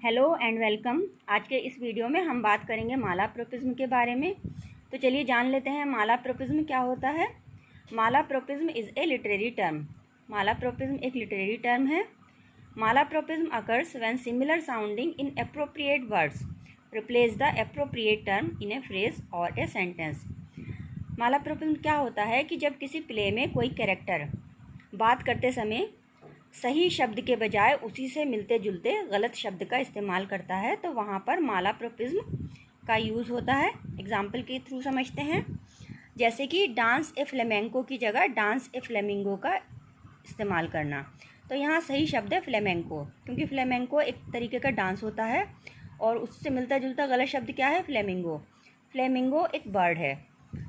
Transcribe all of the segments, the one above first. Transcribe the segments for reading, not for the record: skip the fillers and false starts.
Hello and welcome. आज के इस वीडियो में हम बात करेंगे मालाप्रोपिज्म के बारे में। तो चलिए जान लेते हैं मालाप्रोपिज्म क्या होता है। Malapropism is a literary term. Malapropism एक लिटरेरी टर्म है। Malapropism occurs when similar sounding inappropriate words replace the appropriate term in a phrase और ए सेंटेंस। मालाप्रोपिज्म क्या होता है कि जब किसी प्ले में कोई कैरेक्टर बात करते समय सही शब्द के बजाय उसी से मिलते जुलते गलत शब्द का इस्तेमाल करता है तो वहाँ पर मालाप्रोपिज्म का यूज़ होता है। एग्जाम्पल के थ्रू समझते हैं, जैसे कि डांस ए फ्लेमेंको की जगह डांस ए फ्लेमिंगो का इस्तेमाल करना। तो यहाँ सही शब्द है फ्लेमेंको, क्योंकि फ्लेमेंको एक तरीके का डांस होता है और उससे मिलता जुलता गलत शब्द क्या है, फ्लेमिंगो। फ्लेमिंगो एक बर्ड है,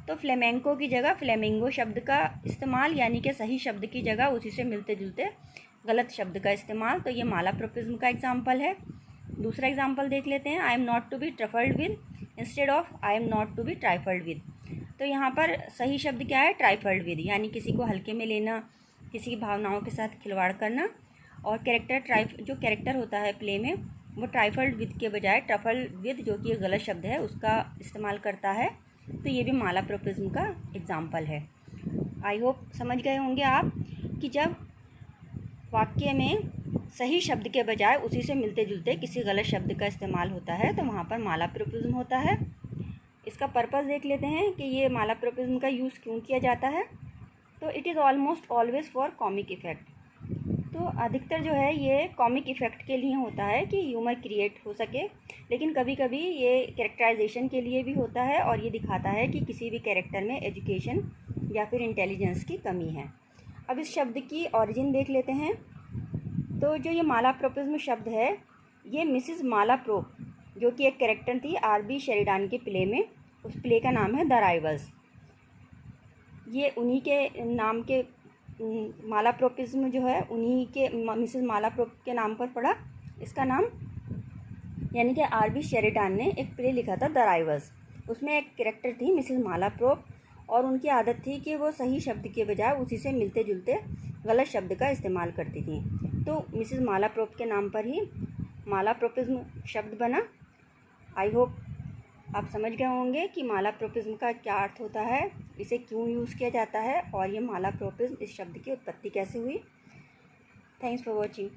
तो फ्लेमेंको की जगह फ्लेमिंगो शब्द का इस्तेमाल, यानी कि सही शब्द की जगह उसी से मिलते जुलते गलत शब्द का इस्तेमाल। तो ये मालाप्रोपिज्म का एग्जाम्पल है। दूसरा एग्जाम्पल देख लेते हैं, I am not to be truffled with instead of I am not to be trifled with. तो यहाँ पर सही शब्द क्या है, ट्राइफल्ड विद, यानी किसी को हल्के में लेना, किसी की भावनाओं के साथ खिलवाड़ करना। और जो कैरेक्टर होता है प्ले में वो ट्राइफल्ड विद के बजाय ट्रफल्ड विद, जो कि एक गलत शब्द है, उसका इस्तेमाल करता है। तो ये भी मालाप्रोपिज्म का एग्जाम्पल है। आई होप समझ गए होंगे आप कि जब वाक्य में सही शब्द के बजाय उसी से मिलते जुलते किसी गलत शब्द का इस्तेमाल होता है तो वहाँ पर मालाप्रोपिज्म होता है। इसका पर्पस देख लेते हैं कि ये मालाप्रोपिज्म का यूज़ क्यों किया जाता है। तो it is almost always for comic effect. तो अधिकतर जो है ये कॉमिक इफ़ेक्ट के लिए होता है कि ह्यूमर क्रिएट हो सके, लेकिन कभी कभी ये कैरेक्टराइजेशन के लिए भी होता है और ये दिखाता है कि किसी भी कैरेक्टर में एजुकेशन या फिर इंटेलिजेंस की कमी है। अब इस शब्द की ऑरिजिन देख लेते हैं। तो जो ये मालाप्रोपिज्म शब्द है, ये मिसिस मालाप्रोप, जो कि एक कैरेक्टर थी आर.बी. शेरिडान के प्ले में, उस प्ले का नाम है द राइवल्स। ये उन्हीं के नाम के मालाप्रोपिज्म जो है उन्हीं के मिसिस मालाप्रोप के नाम पर पड़ा इसका नाम, यानी कि आर.बी. शेरिडान ने एक प्ले लिखा था द राइवल्स। उसमें एक कैरेक्टर थी मिसिस मालाप्रोप और उनकी आदत थी कि वो सही शब्द के बजाय उसी से मिलते जुलते गलत शब्द का इस्तेमाल करती थी। तो मिसिस मालाप्रोप के नाम पर ही मालाप्रोपिज्म शब्द बना। आई होप आप समझ गए होंगे कि मालाप्रोपिज्म का क्या अर्थ होता है, इसे क्यों यूज़ किया जाता है और ये मालाप्रोपिज्म इस शब्द की उत्पत्ति कैसे हुई। Thanks for watching.